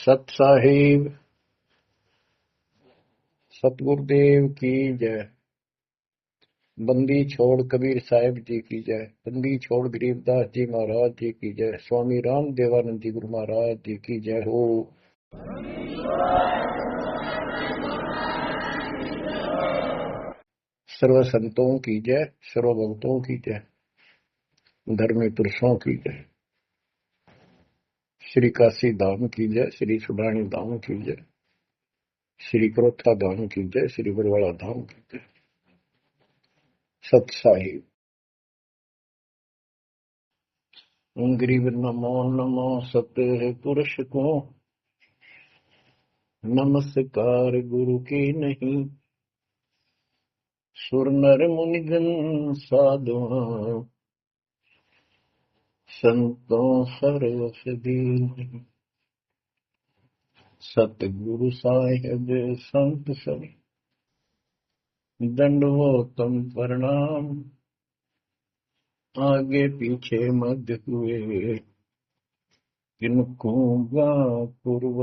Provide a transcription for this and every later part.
सत साहिब सतगुरुदेव की जय। बंदी छोड़ कबीर साहिब जी की जय। बंदी छोड़ गरीबदास जी महाराज जी की जय। स्वामी राम देवानंद जी गुरु महाराज जी की जय हो। सर्व संतों की जय, सर्व भक्तों की जय, धर्मी पुरुषों की जय। श्री काशी धाम की जय, श्री सुडानी धाम की जय, श्री क्रोथा धाम की जय, श्री बरवाड़ा धाम की जय। सत साहिब गरीब नमो नमो सत्य पुरुष को, नमस्कार गुरु की नहीं। सुर नर मुनिजन साधुआ, संतों सरस दीन। सतगुरु साहिब संत सब, दंडवतम प्रणाम। आगे पीछे मध्य हुए, किनको पूर्व।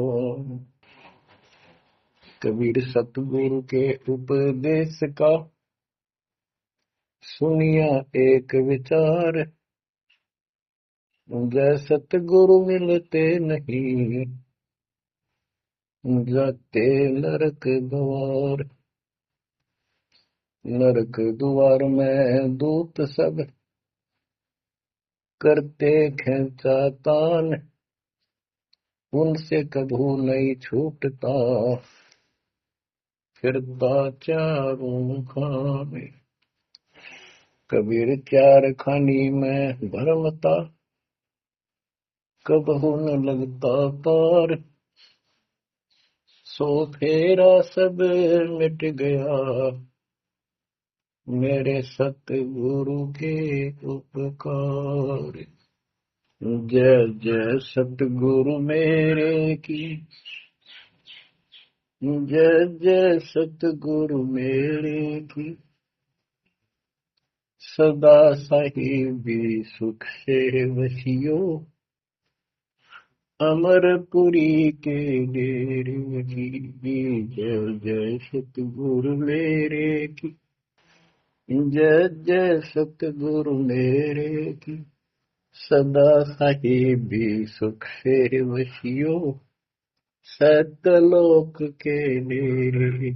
कबीर सतगुरु के उपदेश का, सुनिया एक विचार। जय सतगुरु मिलते नहीं, जाते नरक द्वार। नरक द्वार में दूत सब, करते खेचा तान। उनसे कभू नहीं छूटता, फिरता चारों खाने। कबीर चार खानी में भरमता, कबहू न लगता पार। सो फेरा सब मिट गया, मेरे सतगुरु के उपकार। जय जय सतगुरु मेरे की, जय जय सतगुरु मेरे की। सदा साहिबी सुख से वसियो, अमरपुरी के डेरे की। जय जय सतगुरु मेरे की, जय जय सतगुरु मेरे की। सदा साहिबी सुख से वसियो, सतलोक के डेरे।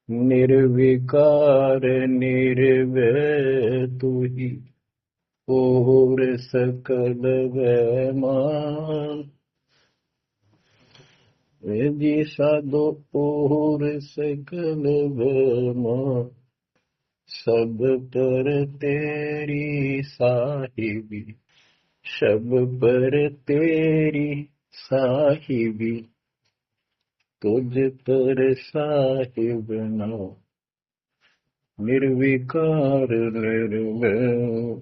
निर्विकार निर्भय तू ही, और सकल वैमान। जी साधो और सकल वैमान। सब पर तेरी साहिबी, सब पर तेरी साहिबी। तुझ पर साहिब ना, निर्विकार निर्भय।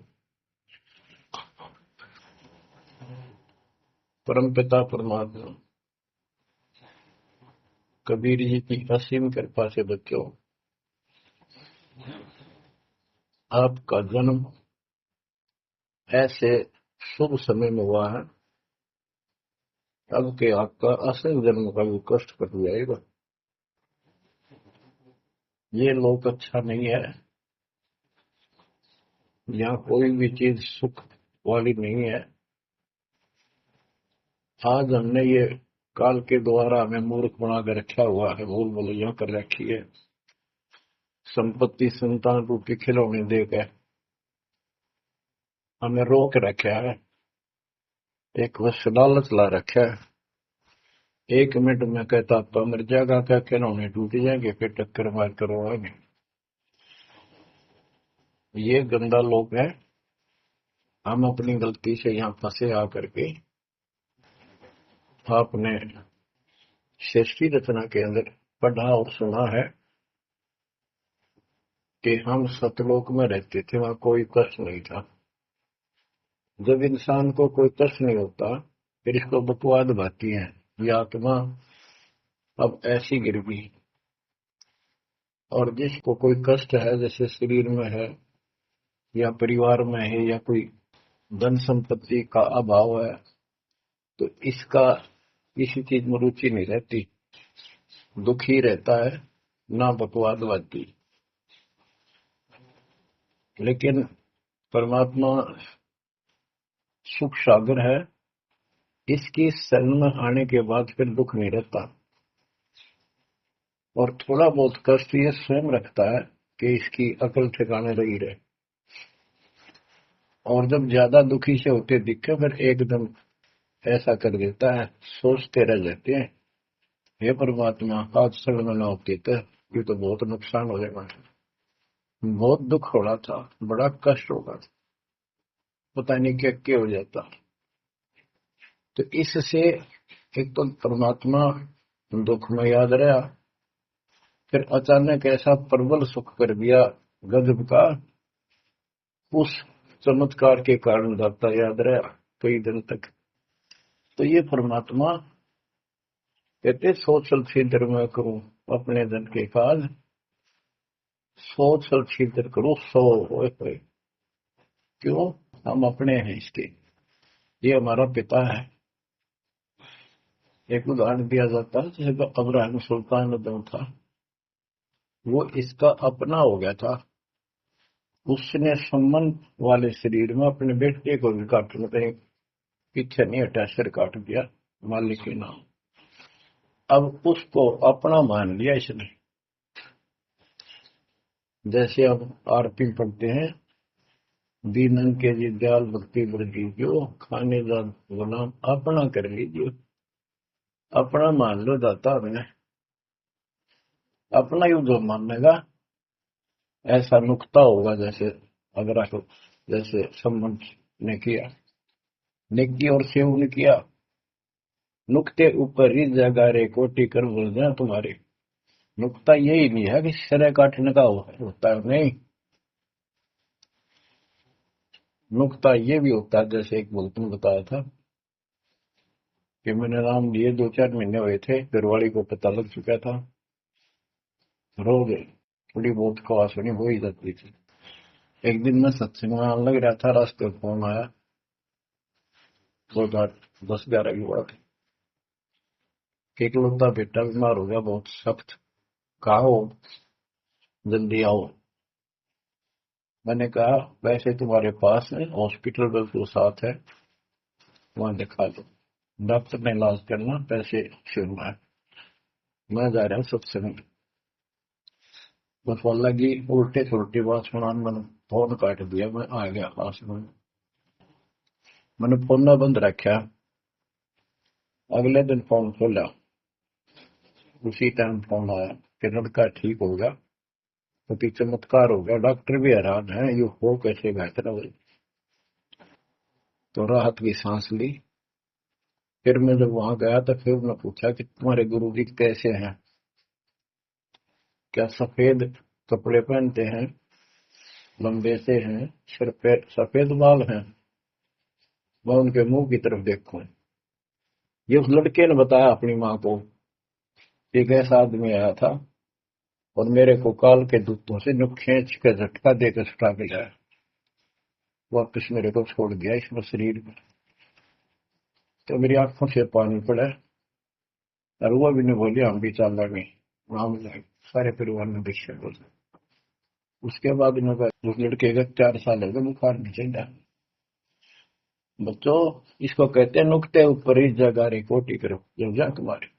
परमपिता परमात्मा कबीर जी की असीम कृपा से बच्चों, आपका जन्म ऐसे शुभ समय में हुआ है, अब के आपका असल जन्म का भी कष्ट कट जाएगा। ये लोक अच्छा नहीं है, यहाँ कोई भी चीज सुख वाली नहीं है। आज हमने ये काल के द्वारा हमें मूर्ख बना कर रखा हुआ है, भूल भुलैया कर रखी है। संपत्ति संतान रूपी खिलौने देकर हमें रोक रखा है, एक वश लालच ला रखा है। 1 मिनट में कहता तो मर जाएगा, क्या खिलौने टूट जाएंगे, फिर टक्कर मार करवाएंगे। ये गंदा लोग है। हम अपनी गलती से यहाँ फंसे आकर के आपने सृष्टि रचना के अंदर पढ़ा और सुना है कि हम सतलोक में रहते थे, वहां कोई कष्ट नहीं था। जब इंसान को कोई कष्ट नहीं होता, फिर इसको बकवाद भाती है, ये आत्मा अब ऐसी गिर गई। और जिसको कोई कष्ट है, जैसे शरीर में है या परिवार में है या कोई धन संपत्ति का अभाव है, तो इसका किसी चीज में रुचि नहीं रहती, दुखी रहता है, ना बकवादवादी। लेकिन परमात्मा सुख सागर है, इसकी शरण में आने के बाद फिर दुख नहीं रहता। और थोड़ा बहुत कष्ट ये स्वयं रखता है कि इसकी अकल ठिकाने लगी रहे। और जब ज्यादा दुखी से होते दिखे फिर एकदम ऐसा कर देता है, सोचते रह जाते हैं, हे परमात्मा आज शरण में न होती तो ये तो बहुत नुकसान हो जाएगा, बहुत दुख हो रहा था, बड़ा कष्ट होगा, पता नहीं क्या क्या हो जाता। तो इससे एक तो परमात्मा दुख में याद रहा, फिर अचानक ऐसा प्रबल सुख कर दिया गजब का, उस चमत्कार के कारण दाता याद रहा कई दिन तक। तो ये परमात्मा कहते सोचल छिद्र में करूं अपने जन के काज, सोचल छिद्र करूं सो होए। क्यों? हम अपने हैं इसके, ये हमारा पिता है। एक उदाहरण दिया जाता है, जैसे अब्राहम सुल्तान था, वो इसका अपना हो गया था, उसने संबंध वाले शरीर में अपने बेटे को भी काटने कहीं पीछे नहीं हटा, सिर काट दिया मालिक के नाम। अब उसको अपना मान लिया इसने। जैसे अब आरती पढ़ते हैं, दीनन के जी दयाल भक्ति बढ़ लीजियो, खाने का गुलाम अपना कर लीजिए, अपना मान लो दाता हमें, अपना ही जो मानेगा ऐसा नुकता होगा। जैसे अगर आपको जैसे संबंध ने किया, नेकी और सेव ने किया, नुक्ते ऊपर ही जगह रे कोटि कर बोल जाए तुम्हारे। नुकता यही नहीं है कि सिर काटने का होता है, नहीं, नुकता ये भी होता है। जैसे एक बोलते ने बताया था कि मैंने नाम लिए 2-4 महीने हुए थे, घरवाली को पता लग चुका था, रो गए, थोड़ी बहुत खवास होनी हो ही जाती थी। एक दिन मैं सत्संग में आने लग रहा था, रास्ते में फोन आया, 10-11 की बात, कि इकलौता बेटा बीमार हो गया बहुत सख्त, कहा हो जल्दी आओ। मैंने कहा वैसे तुम्हारे पास है हॉस्पिटल बिल्कुल साथ है, वहां दिखा दो, डॉक्टर ने इलाज करना, पैसे शुरू है, मैं जा रहा हूँ सत्संग। बस लगी उल्टे सुलटी बात सुनाने, मैंने फोन काट दिया, मैं आ गया पास में, मैंने फोन ना बंद रखा। अगले दिन फोन खोला, उसी टाइम फोन आया कि लड़का ठीक हो गया, तो चमत्कार हो गया, डॉक्टर भी हैरान है, ये हो कैसे गया इतना बड़ी। तो राहत की सांस ली। फिर मैं जब वहां गया तो फिर उन्होंने पूछा कि तुम्हारे गुरु जी कैसे हैं, क्या सफेद कपड़े पहनते हैं, लंबे से हैं, सिर पे सफेद बाल हैं। मैं उनके मुंह की तरफ देखूं, ये उस लड़के ने बताया अपनी माँ को, एक ऐसा आदमी आया था और मेरे को काल के दूतों से नुक खींच के झटका देकर छुटा के गया, वापिस मेरे को छोड़ दिया इसमें शरीर में। तो मेरी आंखों से पानी पड़ा, और वो भी नहीं बोली हम भी चल रहे, वहां सारे परिवार ने दीक्षा बोला। उसके बाद इन्होंने उस लड़के का 4 साल हो गए, बुखार नहीं चढ़ा। बच्चों, इसको कहते हैं नुकते ऊपर ही जगह रे कोटि करो, जब जा तुम्हारे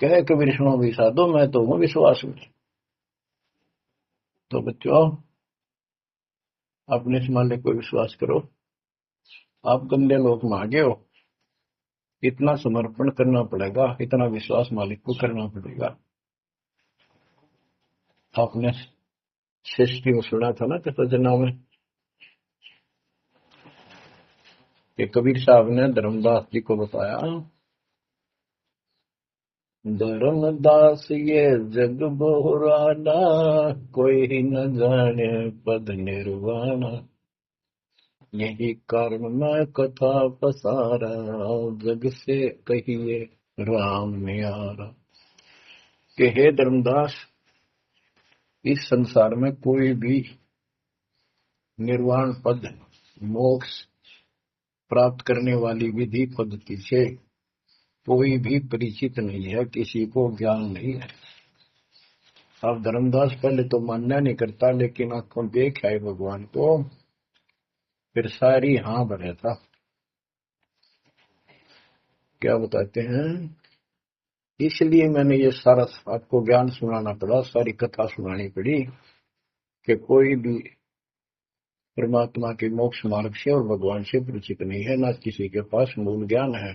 कहे कबीर सुनो भी साधो, मैं तो हूँ विश्वास में। तो बच्चों, अपने इस मालिक को विश्वास करो। आप गंदे लोग में आगे हो, इतना समर्पण करना पड़ेगा, इतना विश्वास मालिक को करना पड़ेगा। आपने सृष्टि में सुना था ना कथा में कि कबीर साहब ने धर्मदास जी को बताया, धर्मदास ये जग बहुराना, कोई न जाने पद निर्वाणा, यही कारण मैं कथा पसारा, जग से कहिए राम न्यारा। कि हे धर्मदास, इस संसार में कोई भी निर्वाण पद, मोक्ष प्राप्त करने वाली विधि पद्धति से कोई भी परिचित नहीं है, किसी को ज्ञान नहीं है। अब धर्मदास पहले तो मानना नहीं करता, लेकिन आंखों देख आए भगवान को, फिर सारी हाँ भरे था। क्या बताते हैं, इसलिए मैंने ये सारा आपको ज्ञान सुनाना पड़ा, सारी कथा सुनानी पड़ी कि कोई भी परमात्मा के मोक्ष मार्ग से और भगवान से परिचित नहीं है, ना किसी के पास मूल ज्ञान है।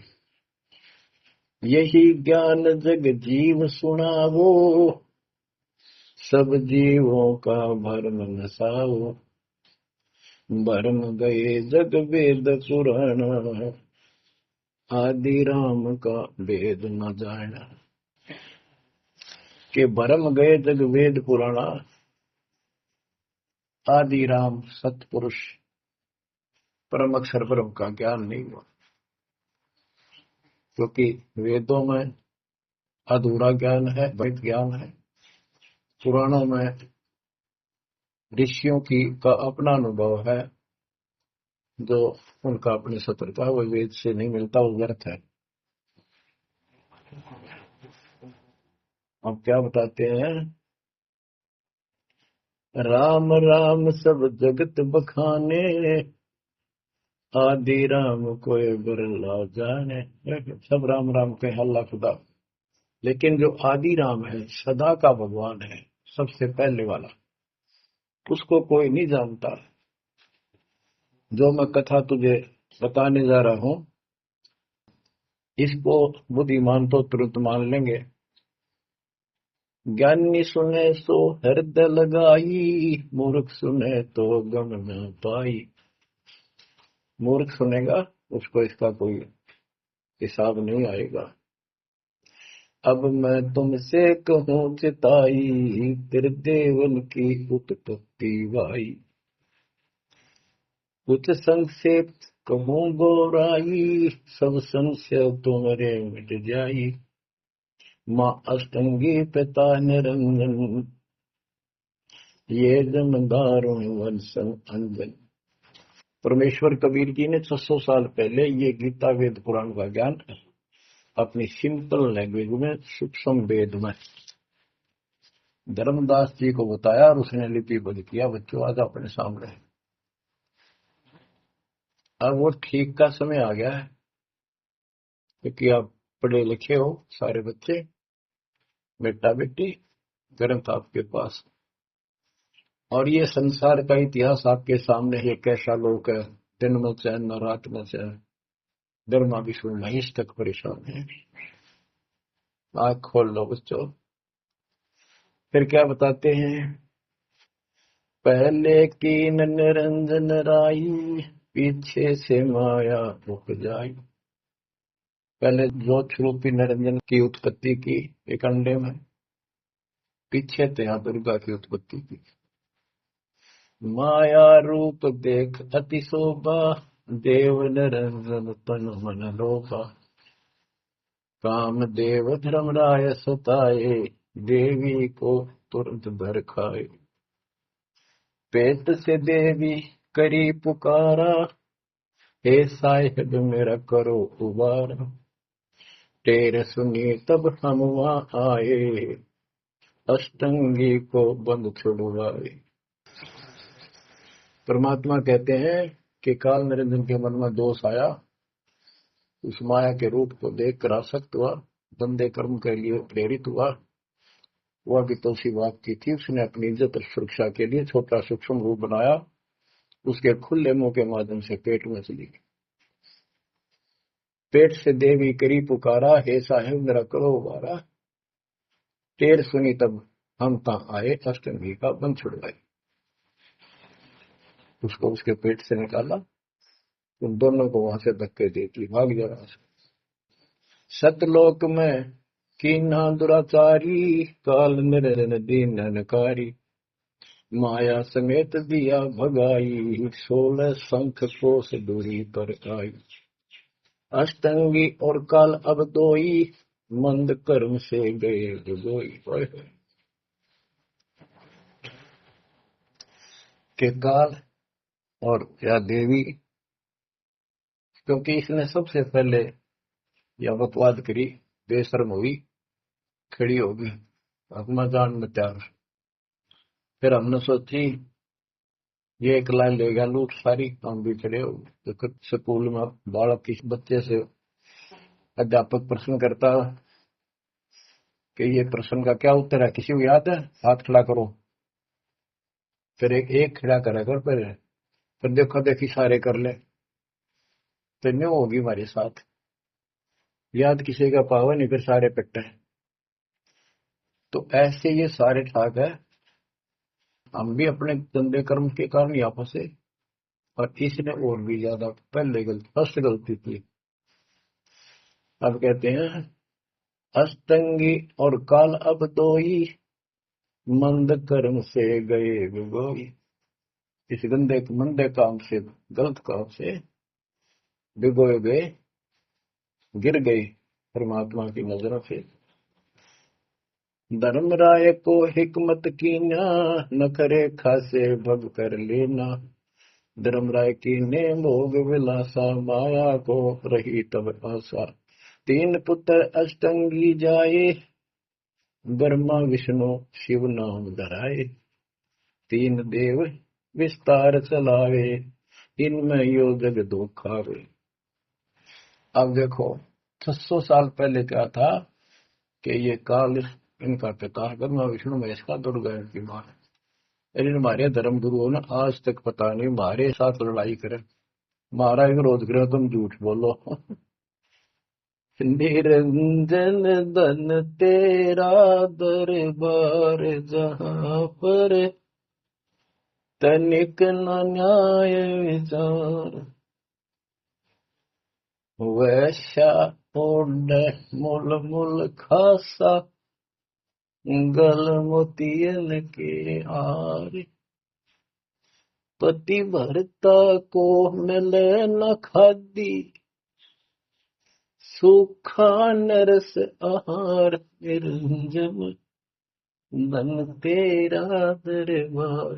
यही ज्ञान जग जीव सुनावो, सब जीवों का भरम नसाओ। भरम गए जग वेद पुराण, आदि राम का वेद न जाना। के भरम गए जग वेद पुराणा, आदि राम सतपुरुष परम अक्षर ब्रह्म का ज्ञान नहीं हुआ, क्योंकि वेदों में अधूरा ज्ञान है, वैध ज्ञान है। पुराणों में ऋषियों की का अपना अनुभव है, जो उनका अपने सत्र का, वो वेद से नहीं मिलता, वो व्यर्थ है। अब क्या बताते हैं, राम राम सब जगत बखाने, आदि राम कोई बिरला जाने। सब राम राम के हल्ला खुदा, लेकिन जो आदि राम है, सदा का भगवान है, सबसे पहले वाला, उसको कोई नहीं जानता। जो मैं कथा तुझे बताने जा रहा हूं, इसको बुद्धिमान तो तुरंत मान लेंगे। ज्ञानी सुने सो हृदय लगाई, मूर्ख सुने तो गम न पाई। मूर्ख सुनेगा, उसको इसका कोई हिसाब नहीं आएगा। अब मैं तुमसे कहूँ चिताई, तेरे देवन की उत्पत्ति वाई। कुछ संक्षेप कहूँ गोराई, सब संशय तुम्हारे मिट जाई। माँ अष्टंगी पिता निरंजन, ये जन दारुण वंशन अंजन। परमेश्वर कबीर जी ने 600 साल पहले ये गीता वेद पुराण का ज्ञान अपनी सिंपल लैंग्वेज में, सूक्ष्म वेद में धर्मदास जी को बताया, और उसने लिपिबद्ध किया। बच्चों आज अपने सामने है। अब वो ठीक का समय आ गया है, क्योंकि आप पढ़े लिखे हो सारे बच्चे, बेटा बेटी, ग्रंथ आपके पास, और ये संसार का इतिहास आपके सामने है। कैसा लोग है, दिन में चैन न रात में चैन, धर्मा विष्णु महेश तक परेशान है। आँख खोल लो बच्चों। फिर क्या बताते हैं, पहले कीन निरंजन राई, पीछे से माया उपजाई। पहले ज्योत रूपी निरंजन की उत्पत्ति की एक अंडे में, पीछे त्या दुर्गा की उत्पत्ति की। माया रूप देख अति शोभा, देव निरंजन तन मन लोभा। काम देव धर्मराय सताए, देवी को तुरंत भर खाए। पेट से देवी करी पुकारा, हे साहिब मेरा करो उबारा। टेर सुनिए तब हम वहां आए, अष्टंगी को बंद छुड़वाए। परमात्मा कहते हैं कि काल निरंजन के मन में दोष आया, उस माया के रूप को देखकर आसक्त हुआ, बंदे कर्म के लिए प्रेरित हुआ। वह भी तुलसी बाग की थी, उसने अपनी इज्जत और सुरक्षा के लिए छोटा सूक्ष्म रूप बनाया, उसके खुले मुंह के माध्यम से पेट में चली गई। पेट से देवी करी पुकारा, हे साहेब मेरा करो उबारा। टेर सुनी तब हम कहाँ आए, अष्टंगी का बंध छुड़वाए। उसको उसके पेट से निकाला, उन दोनों को वहां से धक्के देती भाग जा रहा। सतलोक में कीन्हा दुराचारी, काल निरंजन दीन नकारी। माया समेत दिया भगाई, 16 शंख कोस दूरी पर आई। अष्टंगी और काल अब दोई, मंद कर्म से गए डुबोई। के काल और या देवी, क्योंकि इसने सबसे पहले या बकवाद करी, बेशर्म हुई, खड़ी होगी, अपना जान में त्यार। फिर हमने सोची ये एक लाइन लेगा लूट सारी, हम भी खड़े हो। तो स्कूल में बालक किस बच्चे से अध्यापक प्रश्न करता कि ये प्रश्न का क्या उत्तर है, किसी को याद है, हाथ खड़ा करो। फिर एक एक खड़ा करा कर, फिर देखो देखी सारे कर ले, तो न्यू होगी हमारे साथ। याद किसी का पावा नहीं, फिर सारे पिट्टे। तो ऐसे ये सारे ठाक है, हम भी अपने गंदे कर्म के कारण यहाँ फंसे, और इसने और भी ज्यादा पहले गलती, फर्स्ट गलती थी। अब कहते हैं अष्टंगी और काल अब दो ही, मंद कर्म से गए विगोई। इस गंदे मंदे काम से, गलत काम से भिगोए गए, गिर गए परमात्मा की नजरों से। धर्मराय को हिकमत कीना, न करे खासे भग कर लेना। धर्मराय की ने भोग विलासा, माया को रही तब आशा। तीन पुत्र अष्टंगी जाए, ब्रह्मा विष्णु शिव नाम धराए। तीन देव विस्तार चलावे, इनमें यो जग दो खावे। अब देखो 600 साल पहले क्या था कि ये काल इनका पिता ब्रह्मा विष्णु महेश का दुर्गा की मां है। लेकिन हमारे धर्म गुरुओं ने आज तक पता नहीं हमारे साथ लड़ाई करे, हमारा विरोध करे, तुम झूठ बोलो। निरंजन धन तेरा दरबार, जहां पर तनिक न न्याय विचार। वैश्या ओढ़ मूल मूल खासा, गल मोतियन के आर। पति भरता को मिले न खादी, सूखा नरस आहार। निरंजन धन तेरा दरबार।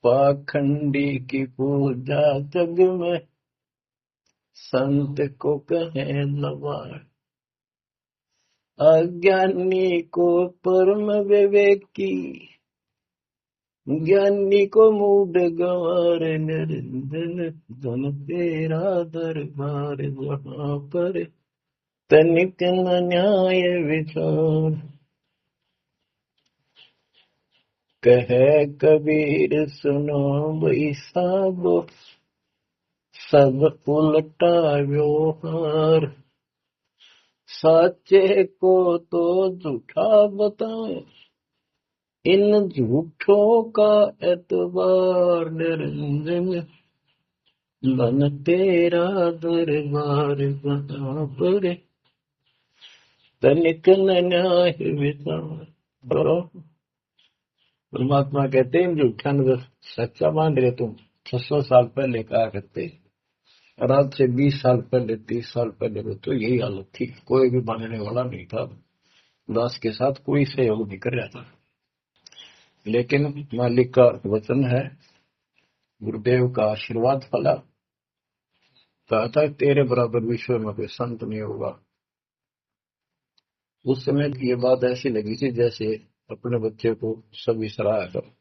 पाखंडी की पूजा जग में, संत को कहे लवार। अज्ञानी को परम विवेकी, ज्ञानी को मूड गंवार। निरंजन धन तेरा दरबार, जहां पर तनिक न न्याय विचार। कहे कबीर सुनो भाई साबो, सब उल्टा व्यवहार। साचे को तो झूठा बताए, इन झूठों का एतबार। निरंजन धन तेरा दरबार, जहां पर तनिक न न्याय विचार। परमात्मा कहते हैं झूठा नजर सच्चा मान रहे तुम। 600 साल पहले कहा करते, और आज से 20 साल पहले 30 साल पहले तो यही हालत थी, कोई भी मानने वाला नहीं था, दास के साथ कोई सहयोग नहीं कर रहा था। लेकिन मालिक का वचन है, गुरुदेव का आशीर्वाद फला, कहा था तेरे बराबर विश्व में कोई संत नहीं होगा। उस समय ये बात ऐसी लगी थी जैसे अपने बच्चे को सभी सराहा कर।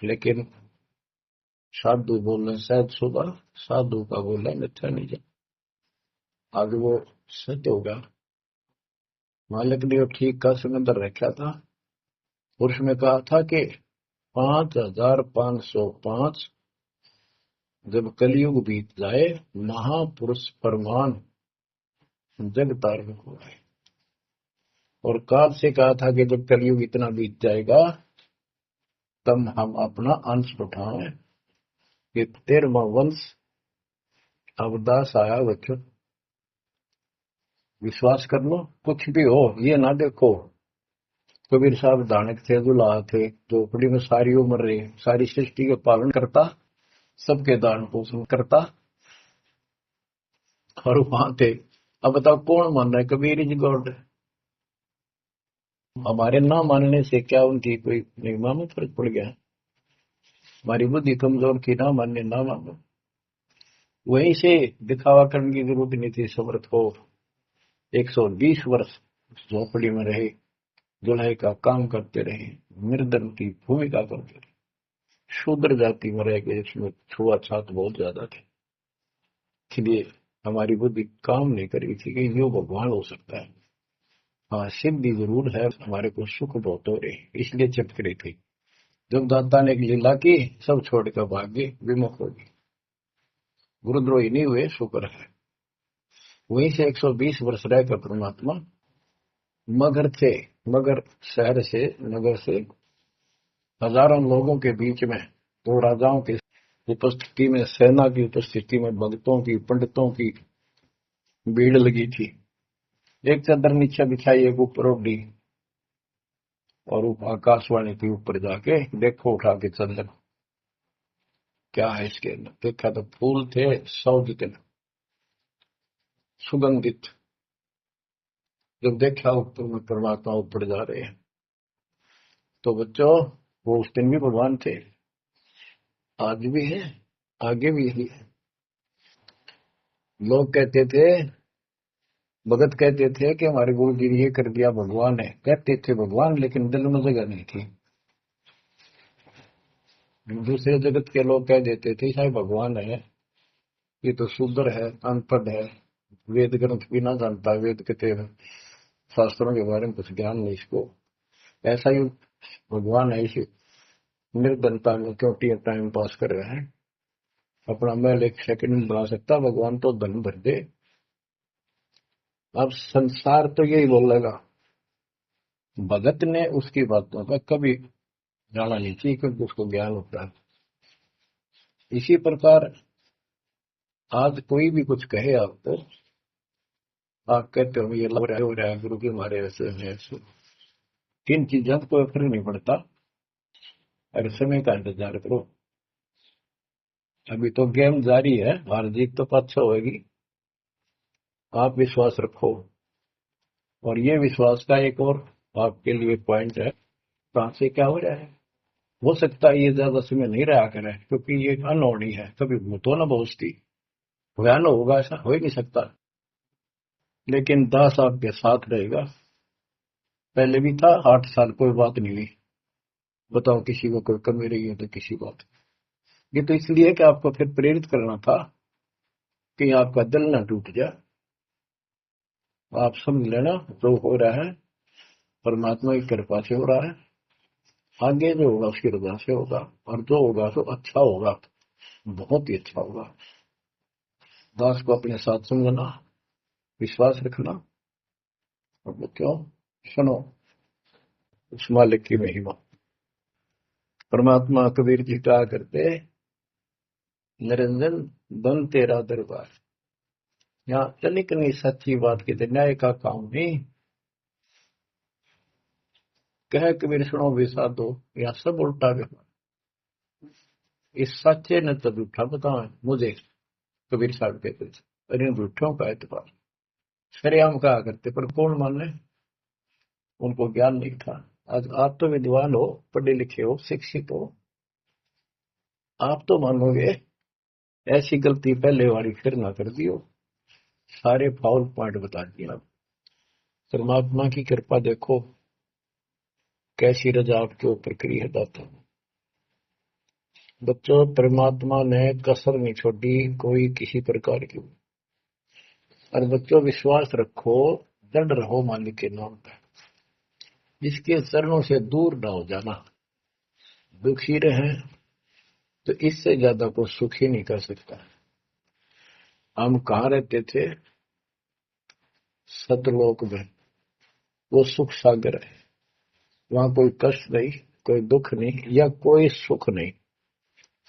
लेकिन साधु बोलने शायद सुबह, साधु का बोलना मिथ्या नहीं जा, आगे वो सत्य होगा। मालिक ने ठीक का समंदर रखा था, और उसमें कहा था कि 5505 जब कलयुग बीत जाए, महापुरुष परमान जग तारण हो जाए। और काल से कहा था कि जब कलयुग इतना बीत जाएगा, तब हम अपना अंश उठाएं कि 13वां वंश अवदास आया। बच्चों विश्वास कर लो, कुछ भी हो, ये ना देखो कबीर साहब दानक थे, दुल्हा थे, झोपड़ी में सारी उम्र रहे, सारी सृष्टि के पालन करता, सबके दान पोषण करता, और वहां थे। अब बताओ कौन मान रहा है कबीर इज गॉड? हमारे ना मानने से क्या उनकी कोई महिमा में फर्क पड़ गया? हमारी बुद्धि कमजोर की, ना मानने ना मानो। वहीं से दिखावा करने की जरूरत नहीं थी। समर्थ को 120 वर्ष झोपड़ी में रहे, दुल्हे का काम करते रहे, निर्धन की भूमिका करते रहे, शूद्र जाति में रह गए, इसमें छुआछात बहुत ज्यादा थी। इसलिए हमारी बुद्धि काम नहीं कर रही थी कि यो भगवान हो सकता है। हाँ, सिद्धि जरूर है, हमारे को सुख बहुत हो रहे, इसलिए चिपक रही थी। जब दाता ने एक लीला की, सब छोड़कर भाग गए, विमुख हो गए, गुरुद्रोही नहीं हुए, शुक्र है। वहीं से 120 वर्ष रहकर परमात्मा मगर थे, मगर शहर से, नगर से हजारों लोगों के बीच में, दो राजाओं की उपस्थिति में, सेना की उपस्थिति में, भक्तों की, पंडितों की भीड़ लगी थी। एक चादर नीचे बिछाई, एक ऊपर ओढ़ी, और आकाशवाणी के ऊपर जाके देखो उठा के चादर, क्या है इसके अंदर। देखा तो फूल थे 100 जितने, सुगंधित। जब देखा ऊपर में परमात्मा ऊपर जा रहे हैं, तो बच्चों वो उस दिन भी भगवान थे, आज भी है, आगे भी यही है। लोग कहते थे, भगत कहते थे कि हमारे गुरु जी ने ये कर दिया, भगवान है। कहते थे भगवान, लेकिन दिल में जगह नहीं थी। दूसरे जगत के लोग कह देते थे शायद भगवान है, ये तो शूद्र है, अनपढ़ है, वेद ग्रंथ भी ना जानता, वेद के शास्त्रों के बारे में कुछ ज्ञान नहीं इसको, ऐसा ही भगवान है, इसी निर्धनता में क्यों टाइम पास कर रहे हैं, अपना महल एक सेकंड में बना सकता, भगवान तो धन भर दे। अब संसार तो यही बोलेगा, भगत ने उसकी बातों का कभी जाना नहीं चाहिए, क्योंकि उसको ज्ञान होता है। इसी प्रकार आज कोई भी कुछ कहे आपको, आप कहते हो ये हो रहा है, गुरु के हमारे ऐसे हैं ऐसे, किन चीजों को कोई फर्क नहीं पड़ता, और समय का इंतजार करो। अभी तो गेम जारी है, हार जीत तो पाछो होगी, आप विश्वास रखो। और ये विश्वास का एक और आपके लिए पॉइंट है, कहां से क्या हो रहा है। हो सकता है ये ज्यादा समय नहीं रहा करे, क्योंकि ये अनहोनी है, कभी भूतो न भविष्यति, भयान होगा ऐसा हो ही नहीं सकता। लेकिन दास आपके साथ रहेगा, पहले भी था, 8 साल कोई बात नहीं हुई। बताओ किसी को कोई कमी रही है तो किसी बात। ये तो इसलिए कि आपको फिर प्रेरित करना था कि आपका दिल ना टूट जाए। आप समझ लेना, जो हो रहा है परमात्मा की कृपा से हो रहा है, आगे जो होगा उसकी रजा से होगा, और जो होगा तो अच्छा होगा, बहुत ही अच्छा होगा। दास को अपने साथ समझना, विश्वास रखना, और क्यों सुनो उस मालिक की महिमा। परमात्मा कबीर जी कहा करते, निरंजन धन तेरा दरबार। यहाँ तनिक नहीं सच्ची बात की न्याय का काम नहीं, कह कबीर सुनो विसाधो, यहाँ सब उल्टा व्यवहार। इस सच्चे ने तो झूठा बताओ मुझे, कबीर साहब कहते थे, और इन झूठों का एतबार सरेआम कहा करते, पर कौन माने, उनको ज्ञान नहीं था। आज आप तो विद्वान हो, पढ़े लिखे हो, शिक्षित हो, आप तो मानोगे ऐसी गलती पहले वाली फिर ना कर दियो, सारे फाउल पॉइंट बता दिया। परमात्मा की कृपा देखो कैसी रजा आपके ऊपर करी है दाता। बच्चों, परमात्मा ने कसर नहीं छोड़ी कोई किसी प्रकार की। और बच्चों विश्वास रखो, दृढ़ रहो मालिक के नाम पर, जिसके चरणों से दूर ना हो जाना। दुखी रहे तो इससे ज्यादा को सुखी नहीं कर सकता। हम कहाँ रहते थे, सतलोक में, वो सुख सागर है, वहां कोई कष्ट नहीं, कोई दुख नहीं, या कोई सुख नहीं।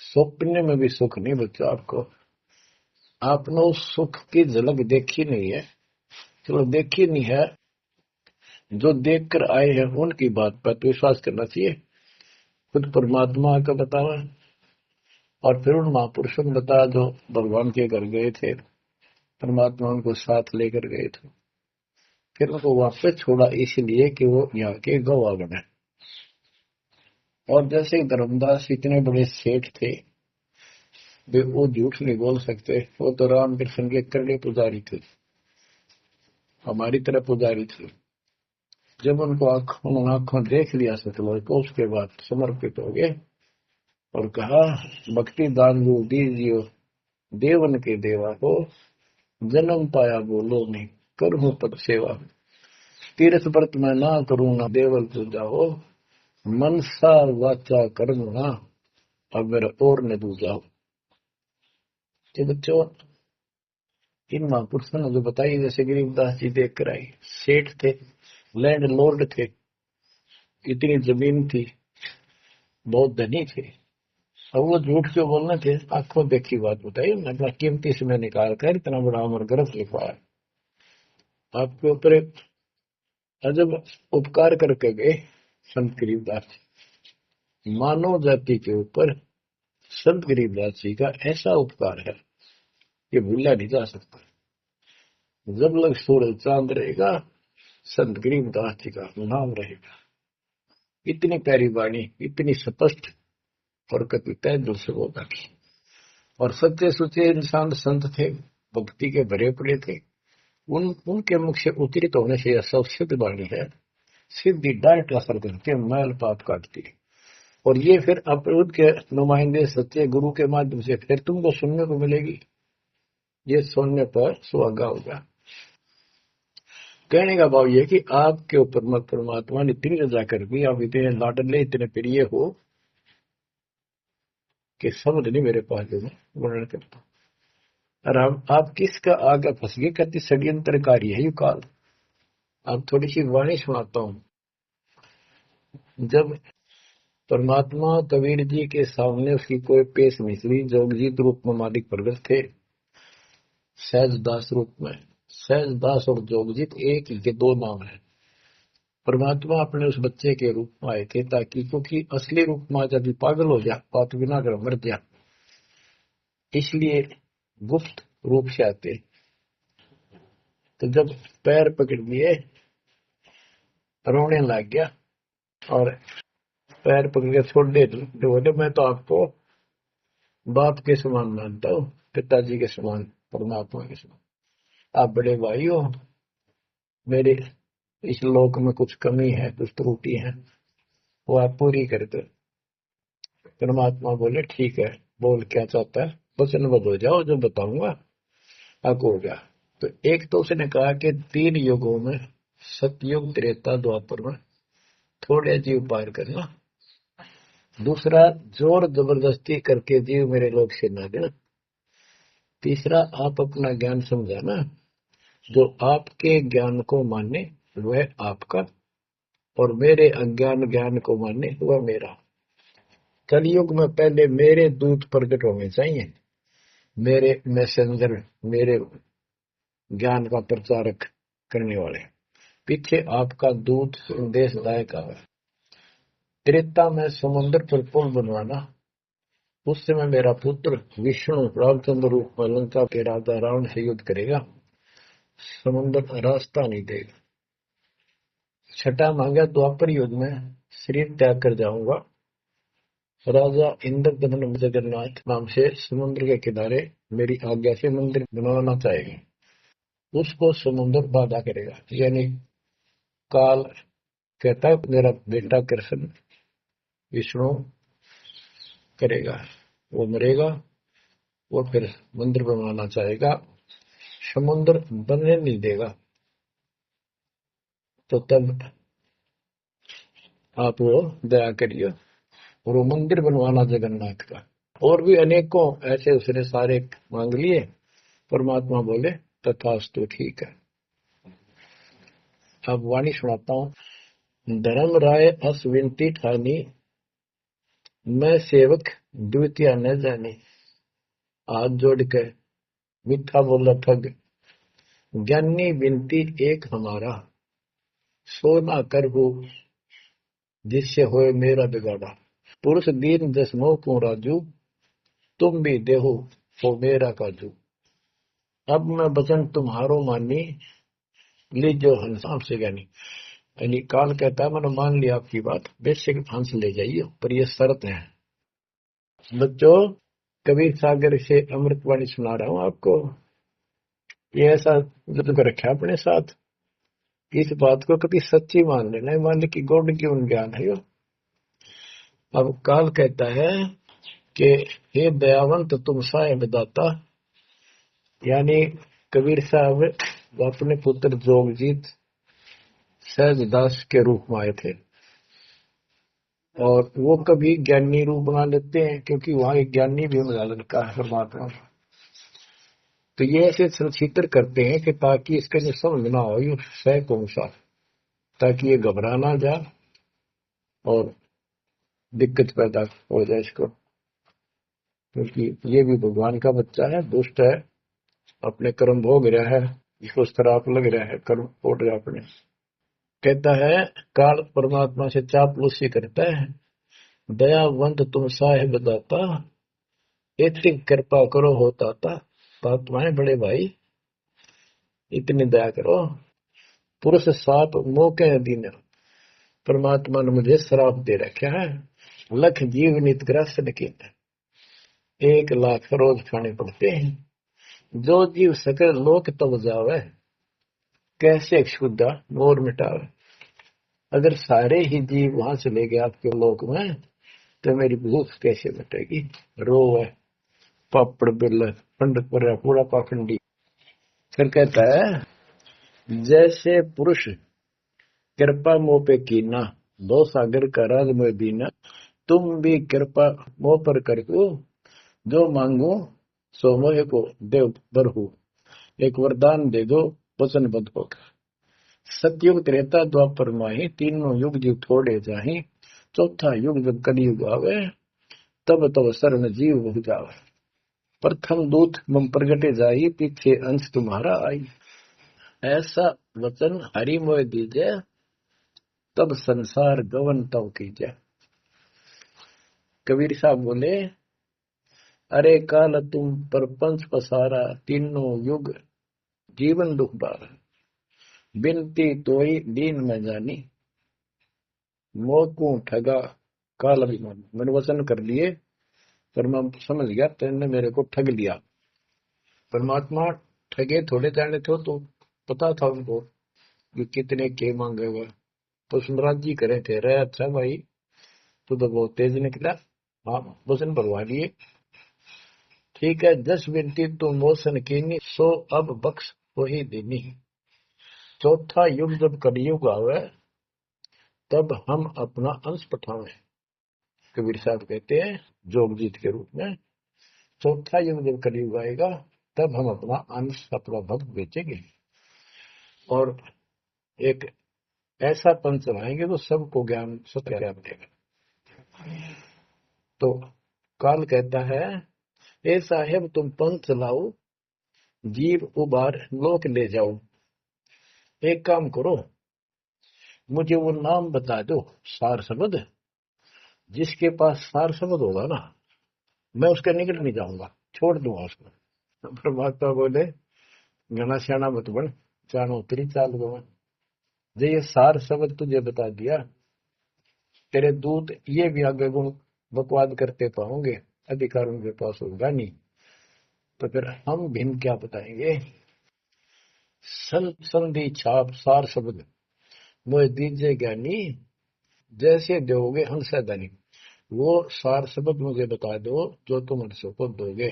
स्वप्न में भी सुख नहीं बच्चा आपको, आपने उस सुख की झलक देखी नहीं है। चलो देखी नहीं है, जो देख कर आए हैं उनकी बात पर तो विश्वास करना चाहिए। खुद परमात्मा का बतावा, और फिर उन महापुरुषों ने बताया जो भगवान के घर गए थे, परमात्मा उनको साथ लेकर गए थे, फिर उनको वापस छोड़ा इसलिए कि वो यहाँ के गवाह बने। और जैसे धर्मदास इतने बड़े सेठ थे, वे वो झूठ नहीं बोल सकते। वो तो रामकृष्ण के करड़े पुजारी थे, हमारी तरह पुजारी थे। जब उनको आंखों देख लिया सतलोक को, उसके बाद समर्पित हो गए और कहा भक्ति दान जो दीजियो देवन के देवा को, जन्म पाया बोलो नहीं करूं पद सेवा। तीर्थ व्रत में ना करूं ना देवल पूजा हो, मनसा वाचा कर्म ना अब मेरा और न दूजा हो। ये बच्चों इन महापुरुषों ने जो बताई, जैसे गरीबदास जी देख कर आई, सेठ थे, लैंड लॉर्ड थे, इतनी जमीन थी, बहुत धनी थे, अब वो झूठ क्यों बोलने थे? आंखों देखी बात बताई, अपना कीमती समय निकाल कर इतना बड़ा अमर ग्रंथ लिखवाया, आपके ऊपर एक अजब उपकार करके गए संत गरीबदास जी। मानव जाति के ऊपर संत गरीबदास जी का ऐसा उपकार है, ये भूला नहीं जा सकता। जब लग सूरज चांद रहेगा, संत गरीबदास जी का नाम रहेगा। इतनी प्यारी वाणी, इतनी स्पष्ट और कति तय दिल से बोला की। और सच्चे सुचे इंसान संत थे, भक्ति के भरे पड़े थे। उनके मुख से उतरित होने से यह सब सिद्ध वाणी है, सिद्धि डायरेक्ट असर करती है, मैल पाप काटती है। और ये फिर अपरूद के नुमाइंदे सच्चे गुरु के माध्यम से फिर तुमको सुनने को मिलेगी। ये सुनने पर सुहागा होगा। कहने का भाव ये कि आपके ऊपर मत परमात्मा ने इतनी रजा कर दी, आप इतने लाडले इतने प्रिय हो कि समझ नहीं मेरे पास जो मैं वर्णन करता। और आप किसका आगे फंस गए, कहती षड्यंत्रकारी है यू काल। अब थोड़ी सी वाणी सुनाता हूं। जब परमात्मा कबीर जी के सामने उसकी कोई पेश मिसरी, जोगजीत रूप में मालिक प्रगट थे, सहज दास रूप में। सहज दास और जोगजीत एक ही के दो नाम है। परमात्मा अपने उस बच्चे के रूप में आए थे, ताकि क्योंकि असली रूप में यदि पागल हो जा, पाप बिना कर मर जा, इसलिए गुप्त रूप से आते। तो जब पैर पकड़ लिए, रोने लग गया और पैर पकड़ के छोड़ दे, बोले मैं तो आपको बाप के समान मानता हूँ, पिताजी के समान, परमात्मा के समान। आप बड़े भाई हो, मेरे इस लोक में कुछ कमी है, कुछ त्रुटि है, वो आप पूरी कर दो। परमात्मा बोले ठीक है, बोल क्या चाहता है, वचनबद्ध हो जाओ, जो बताऊंगा आप हो गया। तो एक तो उसने कहा कि 3 युगों में, सतयुग त्रेता द्वापर में थोड़े जीव पार करना। दूसरा, जोर जबरदस्ती करके जीव मेरे लोग से ना देना। तीसरा, आप अपना ज्ञान समझाना, जो आपके ज्ञान को माने वह आपका, और मेरे अज्ञान ज्ञान को माने वह मेरा। कलयुग में पहले मेरे दूत प्रकट होने चाहिए, मेरे मैसेंजर, मेरे ज्ञान का प्रचारक करने वाले। पीछे आपका दूत संदेशदायक आवे। त्रेता में समुद्र पर पुल बनवाना, उस समय मेरा पुत्र विष्णु रामचंद्र रूप में लंका के राजा रावण से युद्ध करेगा, समुद्र रास्ता नहीं देगा। छठा मांगा, द्वापर युद्ध में शरीर त्याग कर जाऊंगा, राजा इंद्रदमन जगन्नाथ नाम से समुद्र के किनारे मेरी आज्ञा से मंदिर बनवाना चाहेगा, उसको समुद्र बाधा करेगा। यानी काल कहता है मेरा बेटा कृष्ण विष्णु करेगा, वो मरेगा, वो फिर मंदिर बनवाना चाहेगा, समुद्र बनने नहीं देगा। तो तब आप वो दया करिए और वो मंदिर बनवाना जगन्नाथ का। और भी अनेकों ऐसे उसने सारे मांग लिए। परमात्मा बोले तथास्तु, ठीक है। अब वाणी सुनाता हूं। धर्म राय अस विनती ठानी, मैं सेवक द्वितीय न जानी। हाथ जोड़ के मीठा बोला ठग, ज्ञानी विनती एक हमारा, सो ना कर हो जिससे होए मेरा बिगाड़ा। पुरुष दीन दसमो को राजू, तुम भी देहो हो मेरा काजू। अब मैं वचन तुम्हारो मानी, लीजो हंसाम से ज्ञानी। यानी काल कहता है मैंने मान लिया आपकी बात, बेशक हंस ले जाइए, पर ये शर्त है। बच्चों कबीर सागर से अमृतवाणी सुना रहा हूं आपको। ये ऐसा जब कर रखा अपने साथ, इस बात को कभी सच्ची मान लेना, मान की गौड़ की उन ज्ञान है यो। अब काल कहता है कि हे दयावंत तुम साहेब दाता, यानी कबीर साहब अपने पुत्र जोगजीत सहजदास के रूप में आए थे, और वो कभी ज्ञानी रूप बना लेते हैं क्योंकि वहां एक ज्ञानी भी बना लड़का है परमात्मा। तो ये ऐसे संचित्र करते हैं कि ताकि इसका जो समझ ना हो ये सह कौन सा, ताकि ये घबरा ना जाए और दिक्कत पैदा हो जाए इसको, क्योंकि ये भी भगवान का बच्चा है, दुष्ट है, अपने कर्म भोग रहा है, इसको श्राप लग रहा है, कर्म फोड़ रहा अपने। कहता है काल परमात्मा से चापलूसी करता है, दयावंत तुम साहेब दाता, इतनी कृपा करो हो ताता। तात्माएं बड़े भाई, इतनी दया करो। पुरुष साप मौके दिन, परमात्मा ने मुझे श्राप दे रखा है। लख जीव नित ग्रसन के 1 लाख रोज खाने पड़ते हैं। जो जीव सकल लोक तब जावे, कैसे क्षुदा मोर मिटावे। अगर सारे ही जीव वहां चले गए आपके लोक में, तो मेरी भूख कैसे मिटेगी। रो है पापड़ बिल पंडित पर पूरा पाखंडी। फिर कहता है जैसे पुरुष कृपा मोह पे कीना, दो सागर का राज में दीना। तुम भी कृपा मोह पर करके जो मांगो सो मोह को देव बरहु। एक वरदान दे दो वचनबद्ध होकर। सतयुग त्रेता द्वापर माही, तीनों युग जीव थोड़े जाही। चौथा युग जब कलयुग आवे, तब तब शरण जीव हो जावे। प्रथम दूत मम प्रगटे जाई, पीछे अंश तुम्हारा आई। ऐसा वचन हरि मोह दीजे, तब संसार गवन तव कीजे। कबीर साहब बोले, अरे काल तुम परपंच पसारा, तीनों युग जीवन दुख बारा। बिनती तोई दीन में जानी, मोह ठगा काल अभिमानी। मैंने वचन कर लिए पर मैं समझ गया तेने मेरे को ठग लिया। परमात्मा ठगे थोड़े जाने थे, तो पता था उनको कि कितने के मांगे हुए। तो सुमराज जी करे थे, रे अच्छा भाई तू तो बहुत तेज निकला, हाँ वचन भरवा लिए। ठीक है, 10 विनती तू मोशन कीनी, सो अब बख्श वही देनी। चौथा युग जब कलयुग आवे, तब हम अपना अंश पठावे। कबीर साहब कहते हैं जोगजीत के रूप में, चौथा युग जब कलयुग आएगा, तब हम अपना अंश अपना भक्त बेचेंगे और एक ऐसा पंथ चलाएंगे तो सबको ज्ञान सत्य ज्ञान देगा। तो काल कहता है, ए साहेब तुम पंथ चलाओ, जीव उबार लोक ले जाओ। एक काम करो, मुझे वो नाम बता दो सार शब्द, जिसके पास सार शब्द होगा ना, मैं उसके निकट नहीं जाऊंगा, छोड़ दूंगा उसको। परमात्मा बोले, घना श्याणा मत बन, जानो तेरी चाल गवा। जो ये सार शब्द तुझे बता दिया, तेरे दूत ये भी आगे गुण बकवाद करते पाओगे, अधिकार उनके पास होगा नहीं। तो फिर हम भिन्न क्या बताएंगे। संधि छाप सार शब्द मोह दीजिए ज्ञानी, जैसे दोगे हंसा धनी। वो सार शब्द मुझे बता दो जो तुम हंसों को दोगे।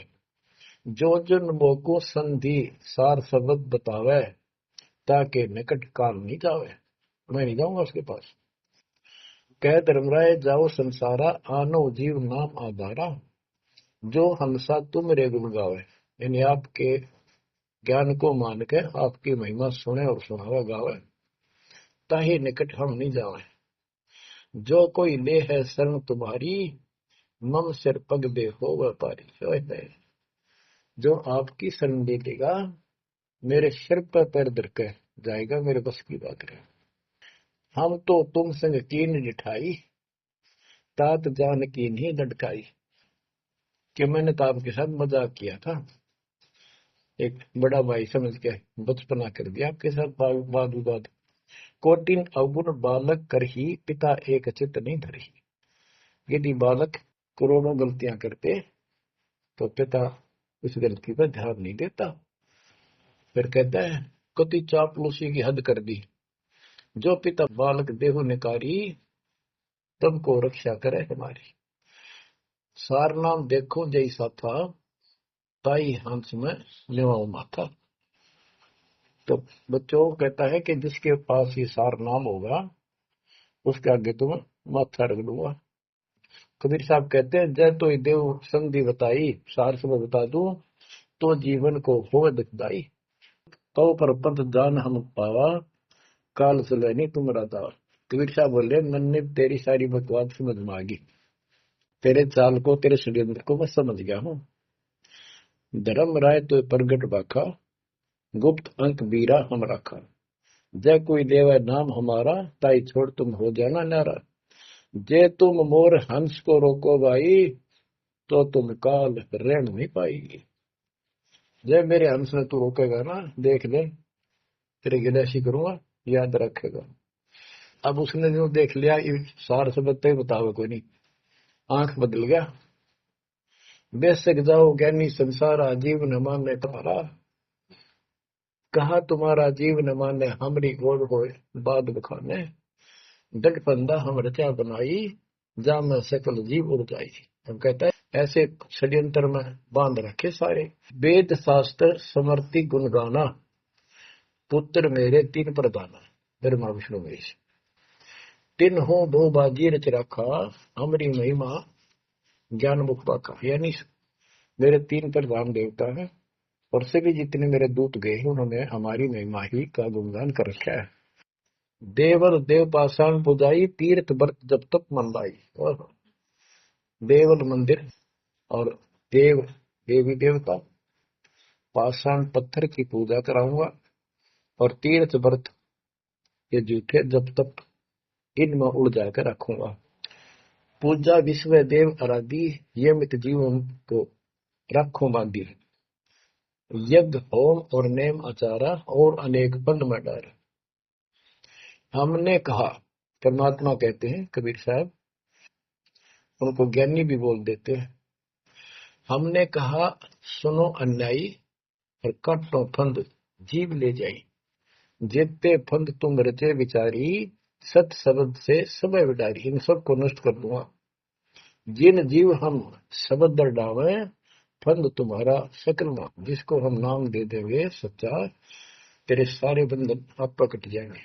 जो जन मोको संधि सार शब्द बतावे, ताकि निकट काल नहीं जावे, मैं नहीं जाऊंगा उसके पास। कह धर्मराय जाओ संसारा, आनो जीव नाम आधारा। जो हंसा तुम रे गुण गावे, यानी आपके ज्ञान को मान के आपकी महिमा सुने और सुनावे गावे, ताही निकट हम नहीं जावे। जो कोई ले है शरण तुम्हारी, मम सिर पग दे हो व्यापारी। जो आपकी शरण ले लेगा, मेरे सिर पर पैर धर के जाएगा, मेरे बस की बात है। हम तो तुम संग कीन जिठाई, तात जान की नहीं लटकाई। कि मैंने तो आपके साथ मजाक किया था, एक बड़ा भाई समझ के बचपना कर दिया आपके साथ, वाद विवाद। कोटिन अवगुण बालक कर ही, पिता एक चित नहीं धरही। यदि बालक करोड़ों गलतियां करते, तो पिता उस गलती पर ध्यान नहीं देता। फिर कहता है कति चापलूसी की हद कर दी, जो पिता बालक देहु निकारी, तब को रक्षा करे हमारी। सार नाम देखो जैसा था, ताई हंस में लेवाओ माथा। तो बच्चों कहता है कि जिसके पास ये सार नाम होगा उसके आगे तुम माथा रख दूंगा। कबीर साहब कहते हैं जय तो देव संधि बताई, सार सब बता दूं तो जीवन को हो दुखदाई। तो पर पंथ जान हम पावा, काल सुलैनी तुम दावा। कबीर साहब बोले मैंने तेरी सारी बकवास समझ में आ गई, तेरे चाल को तेरे षड्यंत्र को मैं समझ गया हूँ। धर्म राय तो प्रगट बाखा, गुप्त अंक बीरा हम रखा। जय कोई देवा नाम हमारा, ताई छोड़ तुम हो जाना नारा। जे तुम मोर हंस को रोको भाई, तो तुम काल ऋण नहीं पाएगी। जय मेरे हंस में तू रोकेगा ना, देख ले तेरे गिलासी करूंगा, याद रखेगा। अब उसने जो देख लिया सार से बत्ते बतावे कोई नहीं, आंख बदल गया। बेशक जाओ ज्ञानी संसार, जीव न माने तुम्हारा। कहा तुम्हारा जीव न माने, हमरी गोड़ हो बाद बखाने। डट फंदा हम रचा बनाई, जा में सकल जीव उड़ जाई। हम कहता है ऐसे षड्यंत्र में बांध रखे सारे। वेद शास्त्र समर्ति गुण गाना, पुत्र मेरे तीन प्रधाना। ब्रह्मा विष्णु महेश तीन हो दो बाजी रच रखा, हमारी महिमा ज्ञान मुख पाका। यानी मेरे तीन प्रधान देवता है और सभी जितने मेरे दूत गए हैं उन्होंने हमारी महिमा ही का गुणगान कर रखा है। देवल देव पाषाण पुजाई, तीर्थ व्रत जब तक मन लाई। और देवल मंदिर और देव देवी देवता, पाषाण पत्थर की पूजा कराऊंगा और तीर्थ व्रत ये जूठे जब तक इनमें उड़ जाकर रखूंगा। पूजा विश्व देव आराधी, ये मित जीवन को रखो बांधी। यज्ञ होम और नेम आचारा, और अनेक पंड में डर। हमने कहा, परमात्मा कहते हैं कबीर साहब, उनको ज्ञानी भी बोल देते हैं। हमने कहा सुनो अन्यायी, और काटो फंद जीव ले जाई। जेते फंद तुम रचे विचारी, सत शब्द से समय विडारी। इन सबको नष्ट कर दूंगा। जिन जीव हम शब्द डावे, फंद तुम्हारा सकल मां। जिसको हम नाम दे देंगे सच्चा, तेरे सारे बंधन आप कट जाएंगे।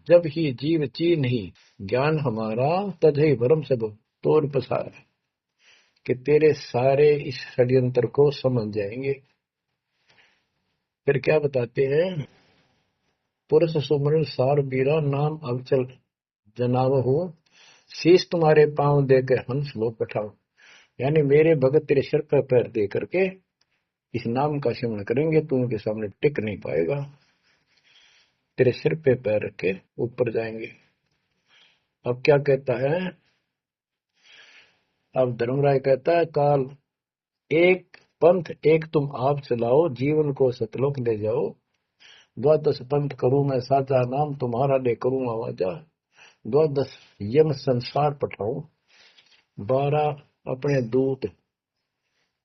जब ही जीव चीन ही ज्ञान हमारा, तजहि भरम सब तोड़ पसार। कि तेरे सारे इस षड्यंत्र को समझ जाएंगे। फिर क्या बताते हैं, पुरुष सुमरण सार बीरा, नाम अवचल जनाव हो। शीश तुम्हारे पांव देकर हंस लो पठाओ। यानी मेरे भगत तेरे सिर पर पैर दे करके इस नाम का सिमरण करेंगे, तू उनके सामने टिक नहीं पाएगा। तेरे सिर पे पैर रख के ऊपर जाएंगे। अब क्या कहता है, अब धर्मराय कहता है काल एक पंथ एक तुम आप चलाओ, जीवन को सतलोक ले जाओ। द्वादश पंथ करूं मैं साचा, नाम तुम्हारा ले करूं आवाजा। द्वादश यम संसार पठाऊं, 12 अपने दूत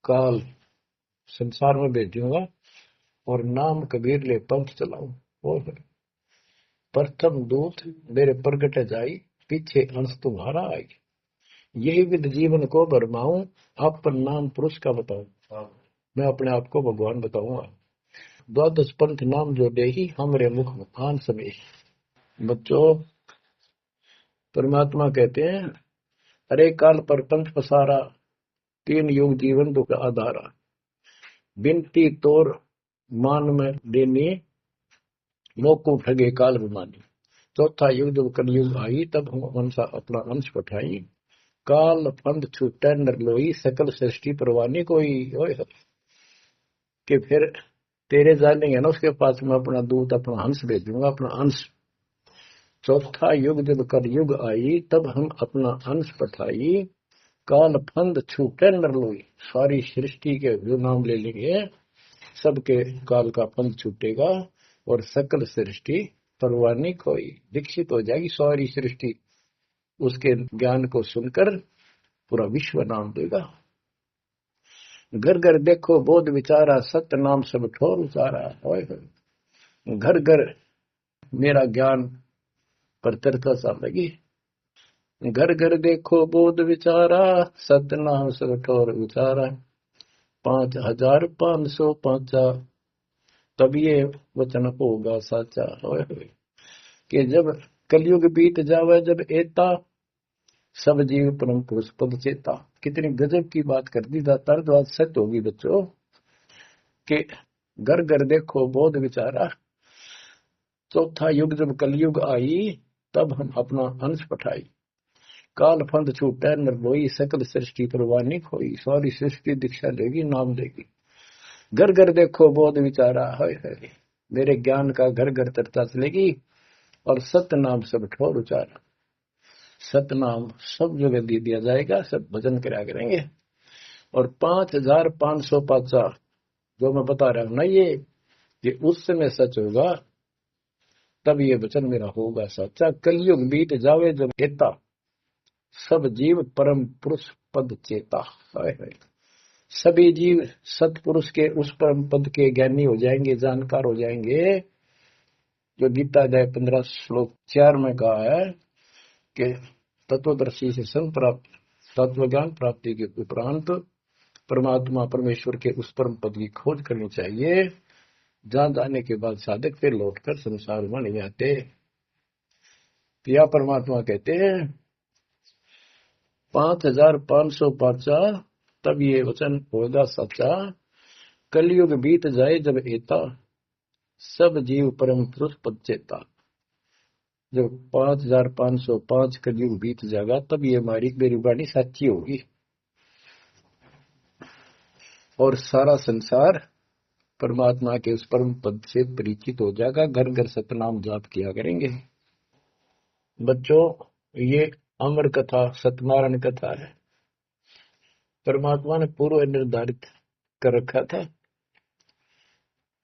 काल संसार में भेजूंगा, और नाम कबीर ले पंथ चलाऊं। और प्रथम दूत मेरे प्रगट जाई, पीछे अंश तुम्हारा आई। यही विद जीवन को भरमाऊं, अपन नाम पुरुष का बताऊं। मैं अपने आप को भगवान बताऊंगा। द्वादश पंथ नाम जो दे ही, हमरे मुख आन समेश। बच्चों परमात्मा कहते हैं, अरे काल पर पंथ पसारा, तीन युग जीवन दुख आधारा। बिनती तोर मान में देनी, मोको ठगे काल विमानी। चौथा युग जब कलयुग आई, तब हम अपना अंश पठाई। काल फंद छूटे नर लोई, सकल सृष्टि परवानी कोई। ओए कि फिर तेरे जानेंगे ना उसके पास मैं अपना दूत अपना हंस भेजूंगा, अपना अंश। चौथा युग जब कलयुग आई, तब हम अपना अंश पठाई। काल फंद छूटे नर लोई, सारी सृष्टि के जो नाम ले लेंगे सबके काल का फंद छूटेगा, और सकल सृष्टि परवानी कोई दीक्षित हो जाएगी। सारी सृष्टि उसके ज्ञान को सुनकर पूरा विश्व नाम देगा। घर घर देखो बोध विचारा, सत्य नाम सब ठोर उचारा। होय होय। घर घर मेरा ज्ञान पर चर्चा चल लगी। घर घर देखो बोध विचारा, सत्य नाम सब ठोर उचारा। 5505 तब ये वचन होगा साचा। होय होय। कि जब कलयुग बीत जावे, जब एता सब जीव परम पुरुष पद चेता। कितनी गजब की बात कर दी दातार, जो आज सत्य होगी बच्चों। कि घर घर देखो बोध विचारा, चौथा युग जब कलयुग आई, तब हम अपना अंश पठाई। काल फंद छूटे निर्भोई, सकल सृष्टि परवानी खोई। सारी सृष्टि दीक्षा लेगी, नाम देगी। घर घर देखो बोध विचारा। है मेरे ज्ञान का घर घर चर्चा चलेगी। और सत्य नाम सब ठोर उचारा। सतनाम सब जगह दे दिया जाएगा, सब भजन करा करेंगे। और 5505 जो मैं बता रहा हूं ना, ये उस समय सच होगा, तब ये वचन मेरा होगा सच्चा। कलयुग बीत जावे जब एता, सब जीव परम पुरुष पद चेता। सभी जीव सतपुरुष के उस परम पद के ज्ञानी हो जाएंगे, जानकार हो जाएंगे। जो गीता अध्याय 15 श्लोक 4 में कहा है कि तत्वदर्शी से संग प्राप्त, तत्व ज्ञान प्राप्ति के उपरांत परमात्मा परमेश्वर के उस परम पद की खोज करनी चाहिए, जहां जाने के बाद साधक फिर लौटकर संसार में नहीं आते। या परमात्मा कहते हैं 5505 तब ये वचन होगा सच्चा। कलयुग बीत जाए जब एता, सब जीव परम पुरुष पद चेता। जब 5505 कलयुग बीत जाएगा, तब ये हमारी मेरी वाणी सच्ची होगी और सारा संसार परमात्मा के उस परम पद से परिचित हो जाएगा। घर घर सतनाम जाप किया करेंगे। बच्चों, ये अमर कथा सत्यनारायण कथा है। परमात्मा ने पूर्व निर्धारित कर रखा था।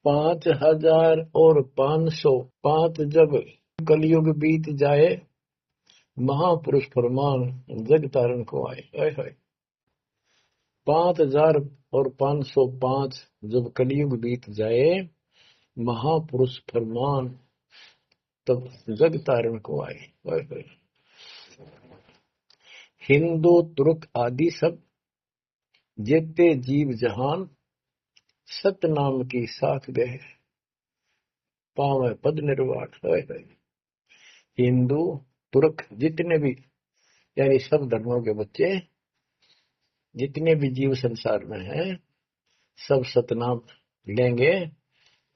5505 जब कलयुग बीत जाए, महापुरुष फरमान जग तारण को आए। 5505 जब कलयुग बीत जाए, महापुरुष फरमान तब जग तारण को आए। हिंदू तुर्क आदि सब जेते जीव जहान, सत नाम की साथ गए, पावे पद निर्वाण। हिंदू तुर्क जितने भी, यानी सब धर्मों के बच्चे, जितने भी जीव संसार में हैं, सब सतनाम लेंगे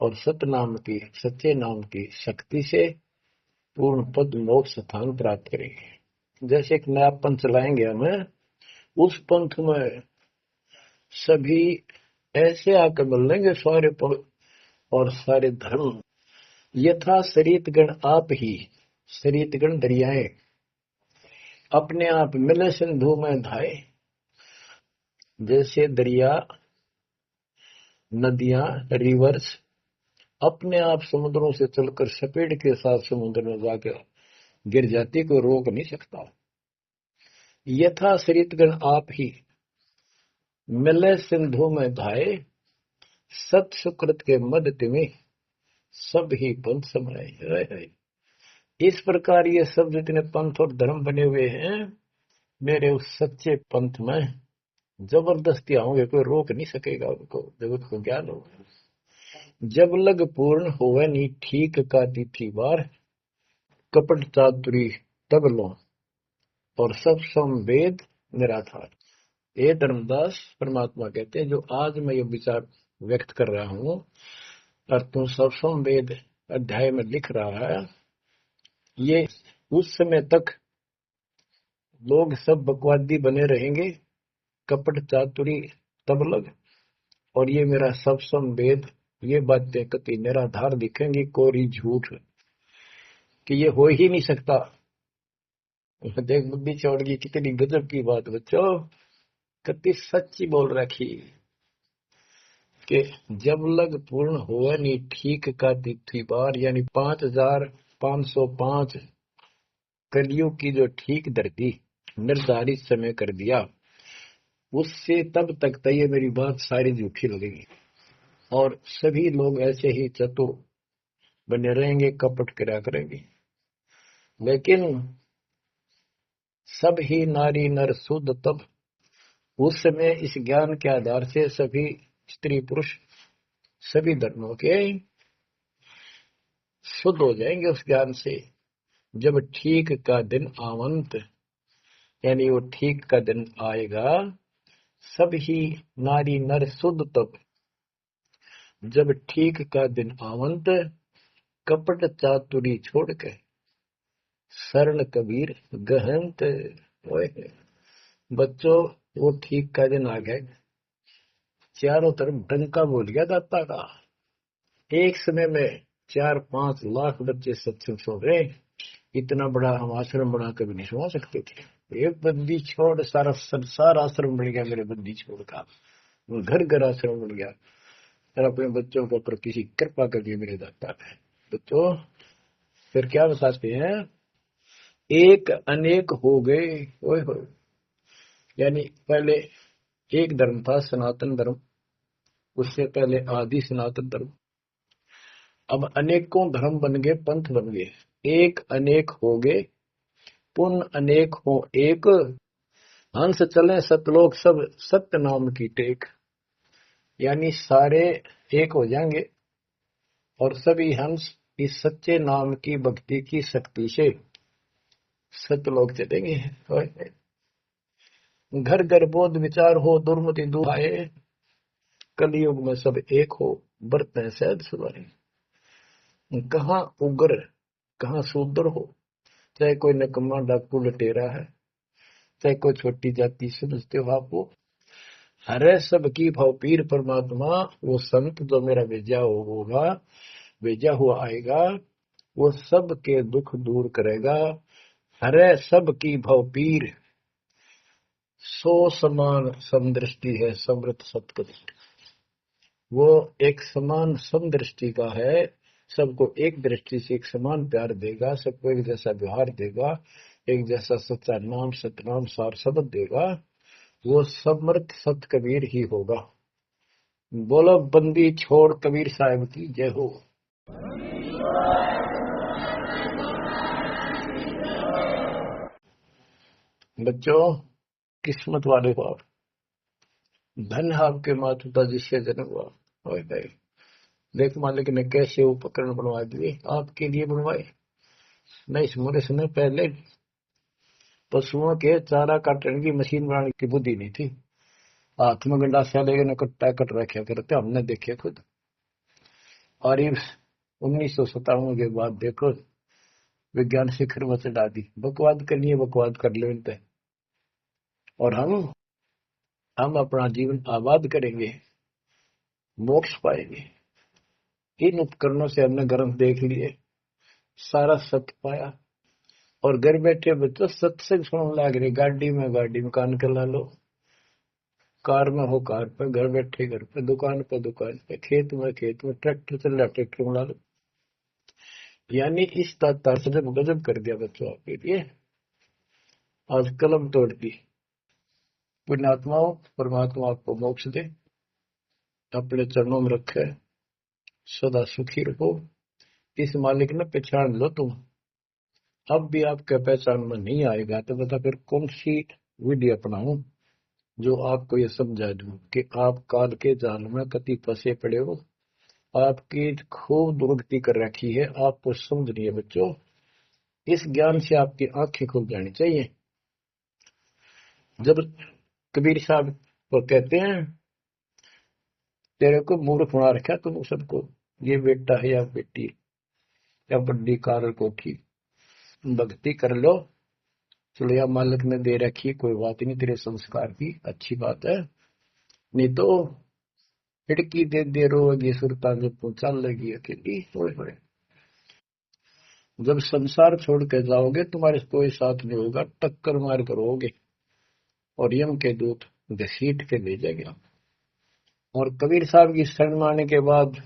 और सतनाम की, सच्चे नाम की शक्ति से पूर्ण पद मोक्ष स्थान प्राप्त करेंगे। जैसे एक नया पंथ चलाएंगे हमें, उस पंथ में सभी ऐसे आकर मिल लेंगे, सारे पद और सारे धर्म। यथा शरीत गण आप ही, शरीत गण दरियाएं अपने आप मिले सिंधु में धाए। जैसे दरिया, नदियां, रिवर्स अपने आप समुद्रों से चलकर सपेट के साथ समुद्र में जाकर गिर जाती, को रोक नहीं सकता। यथा शरीतगण आप ही मिले सिंधु में धाए, सत सुकृत के मद तिमी सब ही पंथ समाये। इस प्रकार ये सब जितने पंथ और धर्म बने हुए हैं, मेरे उस सच्चे पंथ में जबरदस्ती आओगे, कोई रोक नहीं सकेगा उनको, जगत को ज्ञान होगा। जब लग पूर्ण होवे नी ठीक का तिथि बार, कपट चातुरी तब लो और सब संवेद निराधार। ये धर्मदास परमात्मा कहते हैं, जो आज मैं ये विचार व्यक्त कर रहा हूं और तुम सब संवेद अध्याय में लिख रहा है, ये उस समय तक लोग सब बकवादी बने रहेंगे, कपट चातुरी तबलग, और ये मेरा सब संवेद, ये बातें कति निराधार दिखेंगी, कोरी झूठ, कि ये हो ही नहीं सकता। देख बुद्धि चौड़ की कितनी गजब की बात बच्चों, कति सच्ची बोल रखी कि जब लग पूर्ण हुआ नहीं ठीक का तिथि बार, यानी 5505 कलियुग की जो ठीक धरती निर्धारित समय कर दिया, उससे तब तक तो ये मेरी बात सारी झूठी लगेगी और सभी लोग ऐसे ही चतुर बने रहेंगे, कपट करा करेंगे। लेकिन सब ही नारी नर शुद्ध तब, उस समय इस ज्ञान के आधार से सभी स्त्री पुरुष सभी धर्मों के शुद्ध हो जाएंगे उस ज्ञान से। जब ठीक का दिन आवंत, यानी वो ठीक का दिन आएगा, सब ही नारी नर शुद्ध तब, जब ठीक का दिन आवंत, कपट चातुरी छोड़ के शरण कबीर गहंत। ओए बच्चों, वो ठीक का दिन आ गया, चारों तरफ डंका बोल गया दाता का। एक समय में 4-5 लाख बच्चे सत्संग सुन रहे। इतना बड़ा हम आश्रम बना कभी नहीं सुना सकते थे। एक बंदी छोड़ सारा संसार आश्रम बन गया मेरे बंदी छोड़ का, घर घर आश्रम बन गया। और अपने बच्चों के ऊपर किसी कृपा कर दी मेरे दाता ने। बच्चों फिर क्या बताते हैं, एक अनेक हो गए। ओए होए, यानी पहले एक धर्म था सनातन धर्म, उससे पहले आदि सनातन धर्म, अब अनेकों धर्म बन गए, पंथ बन गए। एक अनेक हो गए, पुण्य अनेक हो एक, हंस चले सतलोक सब सत्य नाम की टेक। यानी सारे एक हो जाएंगे और सभी हंस इस सच्चे नाम की भक्ति की शक्ति से सतलोक चलेंगे। घर घर बोध विचार हो, दुर्मति दुहाए, कलयुग में सब एक हो, बरतें सहज सुधारे। कहाँ उग्र कहाँ शूद्र हो, चाहे कोई नकम्मा डाकू लटेरा है, चाहे कोई छोटी जाति समझते हो आप, वो हरे सबकी भाव पीर परमात्मा, वो संत जो मेरा भेजा हुआ आएगा, वो सबके दुख दूर करेगा। हरे सबकी भाव पीर, सो समान समदृष्टि है समृत सतकदृष्टि। वो एक समान समदृष्टि का है, सबको एक दृष्टि से एक समान प्यार देगा, सबको एक जैसा व्यवहार देगा, एक जैसा सच्चा नाम सतनाम सार शब्द देगा। वो समर्थ सत कबीर ही होगा। बोलो बंदी छोड़ कबीर साहब की जय हो। बच्चों, किस्मत वाले हो आप, धन आपके माता पिता जिससे जन्म हुआ। ओए भाई, देख मालिक ने कैसे उपकरण बनवा दिए, आपके लिए बनवाए। नहीं मेरे समय पहले पशुओं के चारा काटने की मशीन बनाने की बुद्धि नहीं थी। हाथ में गंडासा लेके न कट्टा कट रखा करते, हमने देखे खुद। और ये 1957 के बाद देखो विज्ञान शिखर में चढ़ा दी। बकवाद करनी है, बकवाद कर लो इन पे, और हम अपना जीवन आबाद करेंगे, मोक्ष पाएंगे। इन उपकरणों से हमने ग्रंथ देख लिए, सारा सत्य पाया, और घर बैठे बच्चों सत्संग सुनने लग रहे। गाड़ी में कान के ला लो, कार में हो कार पे, घर बैठे घर पे, दुकान पे, खेत में ट्रैक्टर चल रहा ट्रैक्टर में ला लो। यानी इस तार से जब गजब कर दिया बच्चों आपके लिए। आज कलम तोड़ दी। पुण्यात्माओं, परमात्मा आपको मोक्ष दे, अपने चरणों में रखे, सदा सुखी रहो। इस मालिक ने पहचान लो तुम। अब भी आपके पहचान में नहीं आएगा तो बता फिर कौन सी विधि अपनाऊं जो आपको ये समझा दूं कि आप काल के जाल में कति फंसे पड़े हो। आपकी खूब दुर्गति कर रखी है, आपको समझ नहीं है बच्चों। इस ज्ञान से आपकी आंखें खुल जानी चाहिए। जब कबीर साहब को कहते हैं तेरे को मूर्ख बना रखा तुम सबको, ये बेटा है या बेटी या बड़ी कार कोठी, भक्ति कर लो, चलो या मालिक ने दे रखी, कोई बात नहीं, तेरे संस्कार की अच्छी बात है। नहीं तो खिड़की दे रोगी सुरता जब पहुंचा लगी अकेली। होए जब संसार छोड़ के जाओगे तुम्हारे कोई साथ नहीं होगा, टक्कर मार कर होगे और यम के दूत घसीट के ले जाएंगे। और कबीर साहब की शरण माने के बाद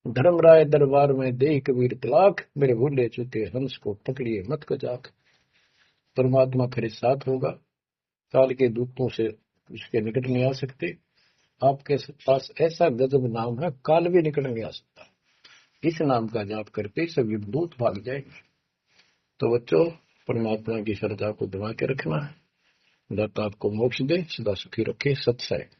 धर्मराय दरबार में दे कबीर तलाक, मेरे भूले चुके हंस को पकड़िए मत को जाक। परमात्मा फिर साथ होगा। काल के दूतों से उसके निकट नहीं आ सकते। आपके पास ऐसा गजब नाम है, काल भी निकट नहीं आ सकता। इस नाम का जाप करके सभी दूत भाग जाएंगे। तो बच्चों, परमात्मा की श्रद्धा को दबा के रखना है। दाता आपको मोक्ष दे, सदा सुखी रखे। सत्संग।